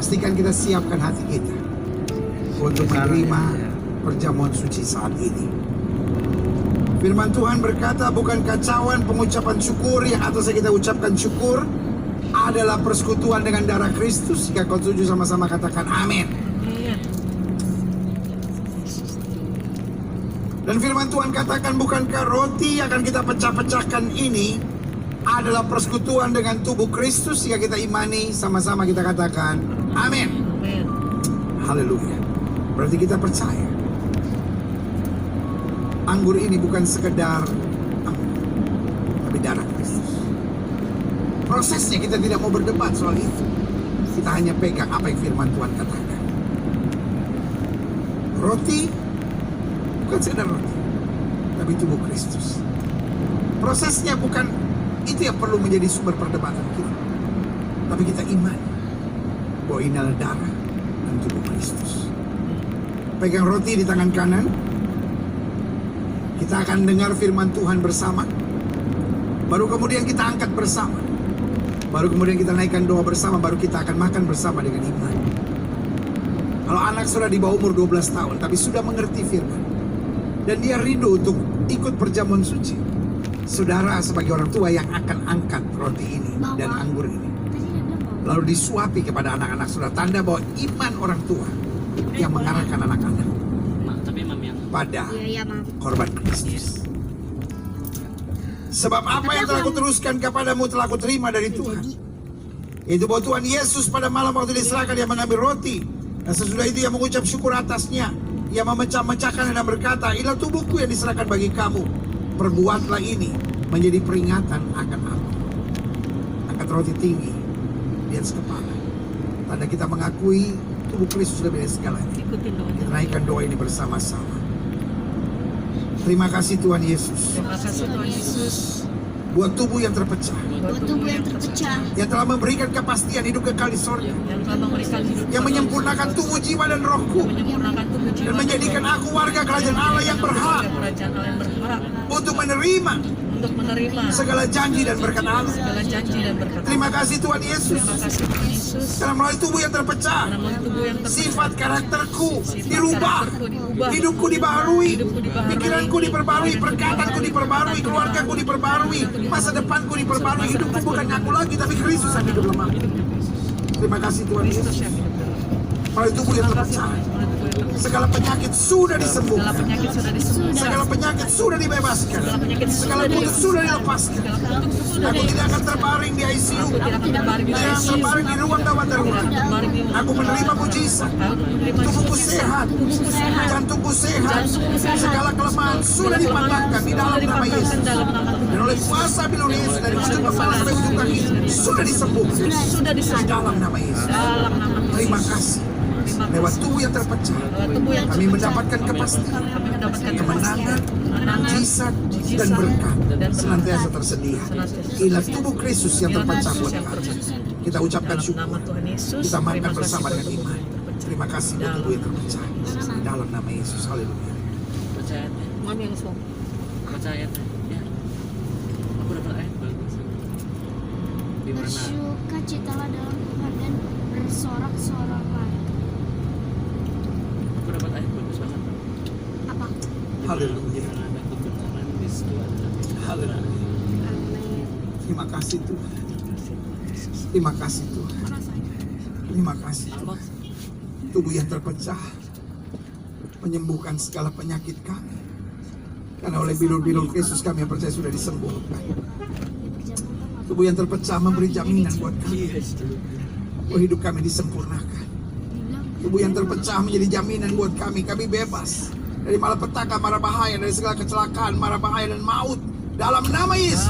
pastikan kita siapkan hati kita untuk menerima perjamuan suci saat ini. Firman Tuhan berkata, bukan kacauan pengucapan syukur yang atasnya kita ucapkan syukur adalah persekutuan dengan darah Kristus. Jika kau setuju, sama-sama katakan amin. Dan firman Tuhan katakan, bukankah roti yang akan kita pecah-pecahkan ini adalah persekutuan dengan tubuh Kristus? Jika kita imani, sama-sama kita katakan amin. Haleluya. Berarti kita percaya anggur ini bukan sekedar anggur, tapi darah Kristus. Prosesnya kita tidak mau berdebat soal itu. Kita hanya pegang apa yang firman Tuhan katakan. Roti bukan sekedar roti, tapi tubuh Kristus. Prosesnya bukan itu yang perlu menjadi sumber perdebatan kita, tapi kita iman bahwa ini adalah darah dan tubuh Kristus. Pegang roti di tangan kanan. Kita akan dengar firman Tuhan bersama. Baru kemudian kita angkat bersama. Baru kemudian kita naikkan doa bersama. Baru kita akan makan bersama dengan iman. Kalau anak sudah di bawah umur 12 tahun tapi sudah mengerti firman dan dia rindu untuk ikut perjamuan suci, saudara sebagai orang tua yang akan angkat roti ini dan anggur ini, lalu disuapi kepada anak-anak saudara, tanda bahwa iman orang tua yang mengarahkan anak-anak pada korban Kristus. Sebab apa yang telah kuteruskan kepadamu telah kuterima dari Tuhan, yaitu bahwa Tuhan Yesus pada malam waktu diserahkan, dia mengambil roti, dan sesudah itu ia mengucap syukur atasnya. Ia memecah-mecahkan dan berkata, inilah tubuhku yang diserahkan bagi kamu. Perbuatlah ini menjadi peringatan akan aku. Angkat roti tinggi di atas kepala, tanda kita mengakui tubuh Kristus lebih dari segalanya. Kita naikkan doa ini bersama-sama. Terima kasih Tuhan Yesus. Terima kasih Tuhan Yesus. Buat tubuh yang terpecah, yang telah memberikan kepastian hidup kekal di sorga, yang menyempurnakan tubuh, jiwa, dan rohku, dan menjadikan aku warga kerajaan Allah yang berhak untuk menerima segala janji dan berkat Allah. Terima kasih Tuhan Yesus. Karena melalui tubuh yang terpecah, sifat karakterku dirubah, hidupku dibaharui, pikiranku diperbarui, perkataanku diperbarui, keluargaku diperbarui, masa depanku diperbarui. Hidupku bukan aku lagi, tapi Kristus yang hidup dalam aku. Terima kasih Tuhan Yesus. Melalui tubuh yang terpecah, segala penyakit sudah disembuhkan, segala penyakit sudah dibebaskan, segala kutuk sudah dilepaskan. Aku tidak akan terbaring di ICU, tidak akan terbaring di ruang gawat darurat. Aku menerima mujizat, tubuhku sehat, jantungku sehat, segala kelemahan sudah dipatahkan di dalam nama Yesus. Dan oleh kuasa bilur Yesus dari ujung kepala sampai ujung kaki sudah disembuhkan di dalam nama Yesus. Terima kasih. Lewat tubuh yang terpecah, kami mendapatkan kepastian, kemenangan, mujizat, dan berkat senantiasa tersedia. Inilah tubuh Kristus yang terpecah buat kami. Kita ucapkan syukur, kita makan bersama dengan iman. Terima kasih buat tubuh yang terpecah dalam nama Yesus. Haleluya. Percaya ya. Aku dapat ayat bagus. Di mana? Bersukacitalah dalam Tuhan dan bersorak-soraklah. Aku dapat ayat bagus banget. Apa? Haleluya. Ada kebenaran di situ ada. Haleluya. Amin. Terima kasih Tuhan. Terima kasih Tuhan. Terima kasih Tuhan. Tubuh yang terpecah menyembuhkan segala penyakit kami. Karena oleh bilur-bilur Kristus kami yang percaya sudah disembuhkan. Tubuh yang terpecah memberi jaminan buat kami bahwa hidup kami disempurnakan. Tubuh yang terpecah menjadi jaminan buat kami. Kami bebas dari malapetaka, mara bahaya, dari segala kecelakaan, mara bahaya, dan maut. Dalam nama Yesus.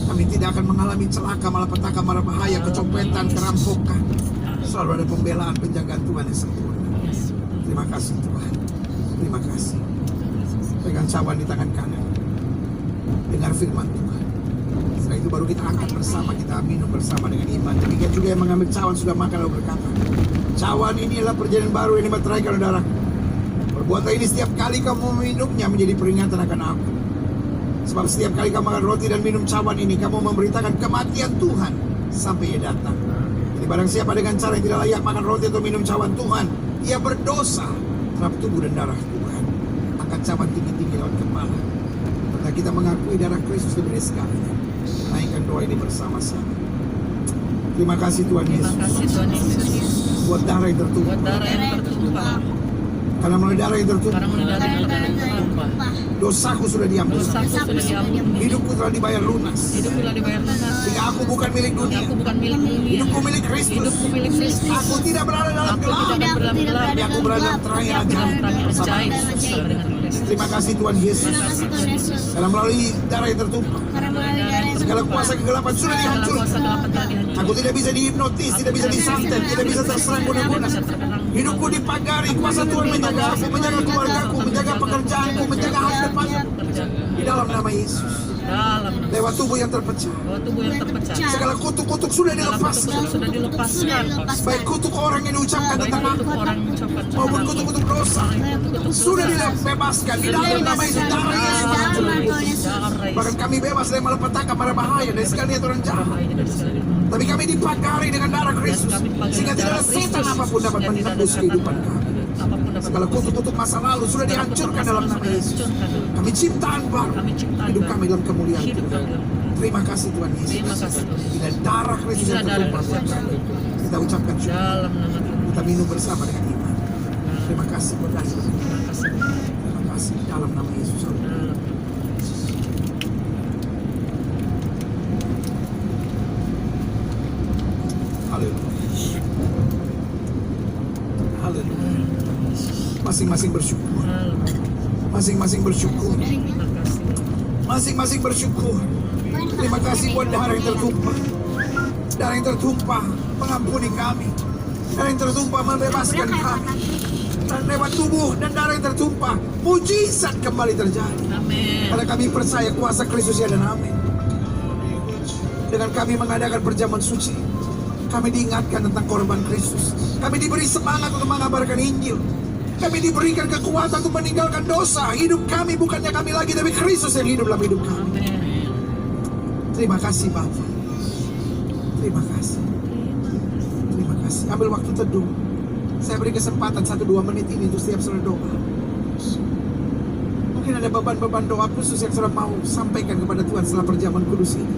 Kami tidak akan mengalami celaka, malapetaka, mara bahaya, kecopetan, kerampokan. Selalu ada pembelaan, penjagaan Tuhan yang sempurna. Terima kasih Tuhan. Terima kasih. Pegang cawan di tangan kanan. Dengar firman Tuhan. Setelah itu baru kita angkat bersama, kita minum bersama dengan iman. Demikian juga yang mengambil cawan sudah makan lalu berkata, cawan ini adalah perjanjian baru yang dimeteraikan oleh darahku. Perbuatan ini setiap kali kamu meminumnya menjadi peringatan akan aku. Sebab setiap kali kamu makan roti dan minum cawan ini, kamu memberitakan kematian Tuhan sampai ia datang. Jadi Barang siapa dengan cara yang tidak layak makan roti atau minum cawan Tuhan, ia berdosa terhadap tubuh dan darah Tuhan. Angkat cawan tinggi-tinggi lewat kepala. Karena kita mengakui darah Kristus lebih dari segalanya. Naikkan doa ini bersama-sama. Terima kasih Tuhan Terima Yesus kasih Tuhan Yesus buat darah yang tertumpah. buat darah yang tertumpah. Karena melalui darah yang tertumpah, Karena melalui darah yang tertumpah, dosaku sudah diampuni. dosaku sudah diampuni. Hidupku telah dibayar lunas. Hidup telah dibayar lunas. Sehingga aku bukan milik dunia. Aku bukan milik dunia. Hidupku milik Kristus. Hidupku milik Kristus. Aku tidak berada dalam Aku gelap. tidak berada dalam gelap. Tapi aku berada dalam terang yang Dalam ajaib. terang yang Bersama ajaib. Kristus. Bersama dengan Kristus. Terima kasih Tuhan Yesus. Terima kasih Tuhan Yesus. Karena melalui darah yang tertumpah, Karena melalui darah yang segala tertumpah, kuasa kegelapan sudah Segala dihancurkan. kuasa gelapan telah dihancurkan. Aku tidak bisa dihipnotis, tidak bisa disantet, tidak bisa terserang guna-guna. Hidupku dipagari, kuasa Tuhan menjaga aku, menjaga keluargaku, menjaga pekerjaanku, menjaga hari depanku. Di dalam nama Yesus, Dalam lewat tubuh yang terpecah, bahwa tubuh yang terpecah. segala kutuk-kutuk sudah Segala dilepaskan. kutuk sudah dilepaskan. Baik kutuk orang yang diucapkan Baik tentang kutuk aku, orang yang mengucapkan maupun tentang kutuk-kutuk dosa, sudah dibebaskan di dalam nama Yesus, darah Yesus. Bahkan kami bebas dari malapetaka, mara bahaya, dari segala niat orang jahat. Tapi kami dipagari dengan darah Kristus, sehingga tidak ada setan apapun dapat menembus kehidupan kami. Segala kutuk-kutuk masa lalu sudah dihancurkan dalam nama Yesus. Kami ciptaan baru, hidup kami dalam kemuliaan Tuhan. Terima kasih Tuhan Yesus. Terima kasih Tuhan. Bila darah Kristus yang tertumpah buat kami, kita ucapkan syukur. Dalam nama Tuhan. Kita minum bersama dengan iman. Terima kasih buat darah. Terima kasih. Terima kasih di dalam nama Yesus. Dalam Haleluya. Haleluya. Masing-masing bersyukur. Masing-masing bersyukur. Terima kasih. Masing-masing bersyukur. Terima kasih buat darah yang tertumpah. Darah yang tertumpah mengampuni kami. Darah yang tertumpah membebaskan kami. Dan lewat tubuh dan darah yang tertumpah, mujizat kembali terjadi. Amin. Karena kami percaya kuasa Kristus ya dan amin. Dengan kami mengadakan perjamuan suci, kami diingatkan tentang korban Kristus. Kami diberi semangat untuk mengabarkan Injil. Kami diberikan kekuatan untuk meninggalkan dosa. Hidup kami bukannya kami lagi, tapi Kristus yang hidup dalam hidup kami. Amin. Terima kasih Bapa. Terima kasih. Terima kasih. Ambil waktu teduh. Saya beri kesempatan 1-2 menit ini untuk setiap saudara doa. Mungkin ada beban-beban doa khusus yang saudara mau sampaikan kepada Tuhan setelah perjamuan kudus ini.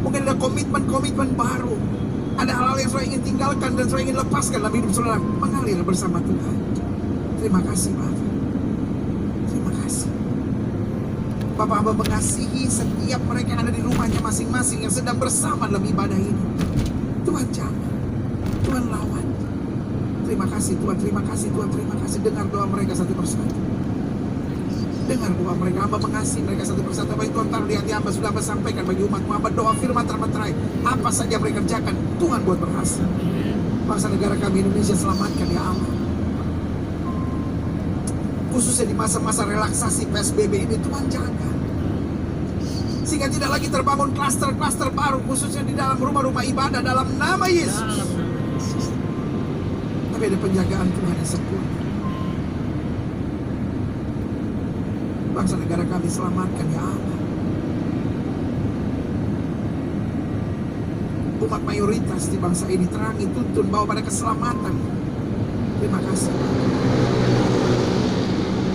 Mungkin ada komitmen-komitmen baru. Ada hal-hal yang saudara ingin tinggalkan dan saudara ingin lepaskan dalam hidup saudara. Mengalir bersama Tuhan. Terima kasih Bapa. Terima kasih. Bapak hamba mengasihi setiap mereka yang ada di rumahnya masing-masing yang sedang bersama dalam ibadah ini. Tuhan jamah. Tuhan lawan. Terima kasih Tuhan, terima kasih Tuhan, terima kasih. Dengar doa mereka satu persatu. Dengar doa mereka, hamba mengasihi mereka satu persatu. Apa yang Tuhan taruh di hati hamba sudah hamba sampaikan bagi umatmu. Hamba doa firman termeterai. Apa saja mereka kerjakan, Tuhan buat berhasil. Bangsa negara kami Indonesia selamatkan ya Allah. Khususnya di masa-masa relaksasi PSBB ini, Tuhan jaga. Sehingga tidak lagi terbangun klaster-klaster baru, khususnya di dalam rumah-rumah ibadah, dalam nama Yesus. Tapi ada penjagaan Tuhan yang sempurna. Bangsa negara kami selamatkan ya Allah. Umat mayoritas di bangsa ini terangi, tuntun, bawa pada keselamatan. Terima kasih.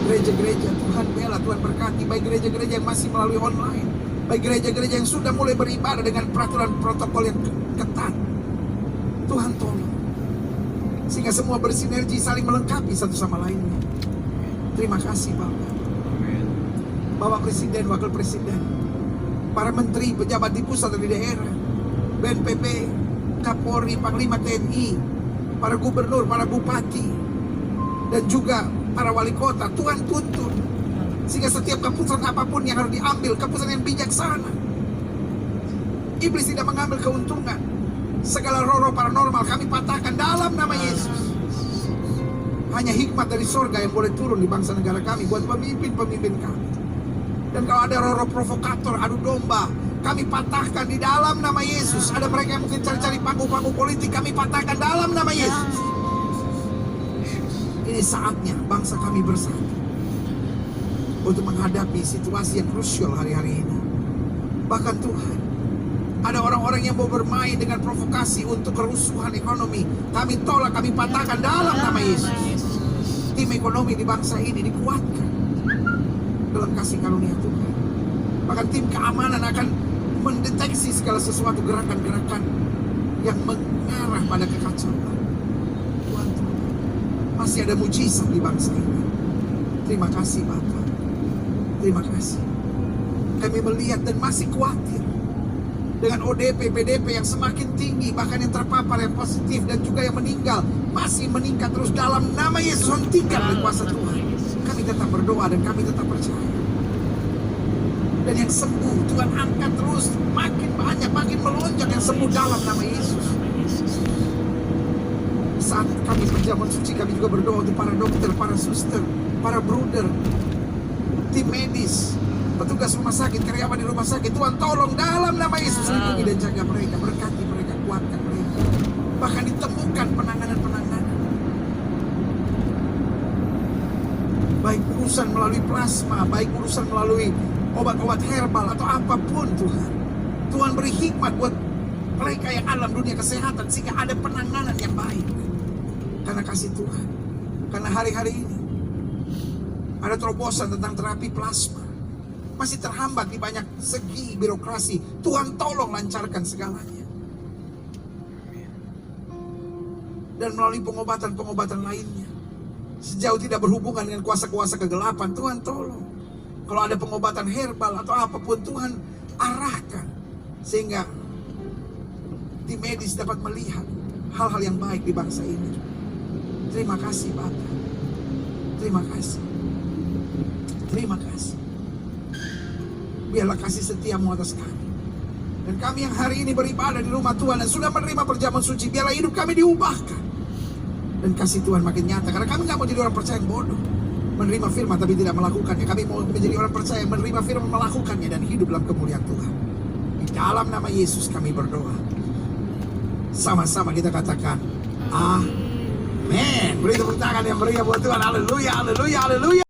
Gereja-gereja Tuhan bela, Tuhan berkati. Baik gereja-gereja yang masih melalui online, baik gereja-gereja yang sudah mulai beribadah dengan peraturan protokol yang ketat. Tuhan tolong. Sehingga semua bersinergi saling melengkapi satu sama lainnya. Terima kasih Bapak. Bapak Presiden, Wakil Presiden, para menteri, pejabat di pusat dan di daerah, BNPB, Kapolri, Panglima TNI, para gubernur, para bupati, dan juga para wali kota. Tuhan tuntun sehingga setiap keputusan apapun yang harus diambil, keputusan yang bijaksana. Iblis tidak mengambil keuntungan. Segala roh-roh paranormal kami patahkan dalam nama Yesus. Hanya hikmat dari surga yang boleh turun di bangsa negara kami buat pemimpin-pemimpin kami. Dan kalau ada roh-roh provokator, adu domba, kami patahkan di dalam nama Yesus. Ada mereka yang mungkin cari-cari panggung-panggung politik, kami patahkan dalam nama Yesus. Ini saatnya bangsa kami bersatu untuk menghadapi situasi yang krusial hari-hari ini. Bahkan Tuhan, Ada orang-orang yang mau bermain dengan provokasi untuk kerusuhan ekonomi. Kami tolak, kami patahkan dalam nama Yesus. Tim ekonomi di bangsa ini dikuatkan dalam kasih karunia Tuhan. Bahkan tim keamanan akan mendeteksi segala sesuatu gerakan-gerakan yang mengarah pada kekacauan. Tuhan, masih ada mujizat di bangsa ini. Terima kasih Bapa. Terima kasih. Kami melihat dan masih khawatir dengan ODP, PDP yang semakin tinggi, bahkan yang terpapar yang positif dan juga yang meninggal masih meningkat terus. Dalam nama Yesus, hentikan oleh kuasa Tuhan. Kami tetap berdoa dan kami tetap percaya. Dan yang sembuh Tuhan angkat terus, makin banyak, makin melonjak yang sembuh dalam nama Yesus. Saat kami perjamuan suci, kami juga berdoa untuk para dokter, para suster, para bruder, tim medis, petugas rumah sakit, karyawan di rumah sakit. Tuhan tolong dalam nama Yesus, lindungi dan jaga mereka, berkati mereka, kuatkan mereka. Bahkan ditemukan penanganan-penanganan, baik urusan melalui plasma, baik urusan melalui obat-obat herbal atau apapun. Tuhan beri hikmat buat mereka yang alam dunia kesehatan, sehingga ada penanganan yang baik. Karena kasih Tuhan. Karena hari-hari ini ada terobosan tentang terapi plasma, masih terhambat di banyak segi birokrasi. Tuhan tolong lancarkan segalanya. Dan melalui pengobatan-pengobatan lainnya, sejauh tidak berhubungan dengan kuasa-kuasa kegelapan, Tuhan tolong. Kalau ada pengobatan herbal atau apapun, Tuhan arahkan, sehingga tim medis dapat melihat hal-hal yang baik di bangsa ini. Terima kasih Bapa. Terima kasih. Terima kasih. Biarlah kasih setiamu atas kami. Dan kami yang hari ini beribadah di rumah Tuhan dan sudah menerima perjamuan suci, biarlah hidup kami diubahkan. Dan kasih Tuhan makin nyata. Karena kami gak mau jadi orang percaya yang bodoh, menerima firman tapi tidak melakukannya. Kami mau menjadi orang percaya yang menerima firman, melakukannya, dan hidup dalam kemuliaan Tuhan. Di dalam nama Yesus kami berdoa. Sama-sama kita katakan amin. Beri tepuk tangan yang meriah buat Tuhan. Haleluya, haleluya, haleluya.